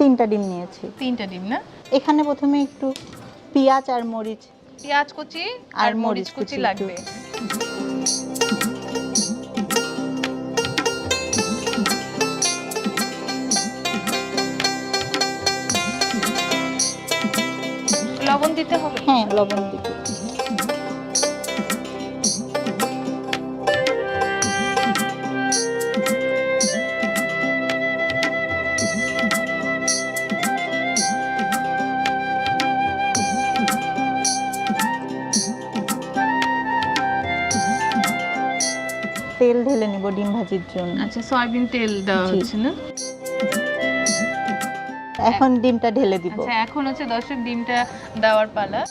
3টা ডিম নিয়েছি। 3টা ডিম না? এখানে প্রথমে একটু পেঁয়াজ আর মরিচ, পেঁয়াজ কুচি আর মরিচ কুচি লাগবে। লবণ দিতে হবে? হ্যাঁ, লবণ দিতে। তেল ঢেলে নিব ডিম ভাজির জন্য। আচ্ছা, সয়াবিন তেল দেওয়া হচ্ছে না? এখন ডিমটা ঢেলে দিব। আচ্ছা, এখন হচ্ছে দর্শক ডিমটা দেওয়ার পালা।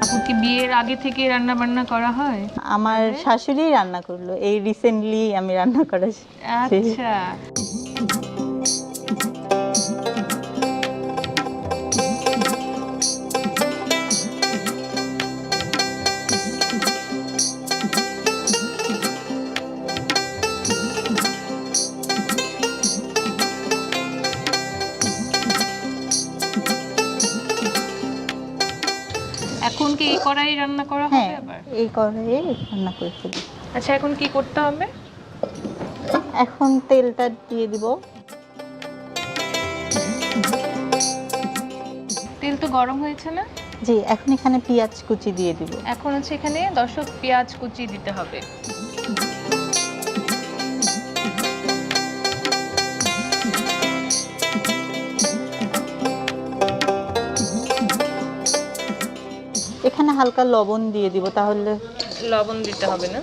আপু কি বিয়ের আগে থেকে রান্না বান্না করা হয়? আমার শাশুড়ি রান্না করলো, এই রিসেন্টলি আমি রান্না করা শিখেছি। আচ্ছা, এখন কি এই কড়াই রান্না করা হবে হ্যাঁ, আবার? এই কড়াইয়ে রান্না করে ফেলি। আচ্ছা, এখন কি করতে হবে? এখন তেলটা দিয়ে দিব। তেল তো গরম হয়েছে না? জি, এখন এখানে পেঁয়াজ কুচি দিয়ে দিব। এখন হচ্ছে এখানে দর্শক পেঁয়াজ কুচি দিতে হবে। এখানে হালকা লবণ দিয়ে দিব, তাহলে লবণ দিতে হবে না?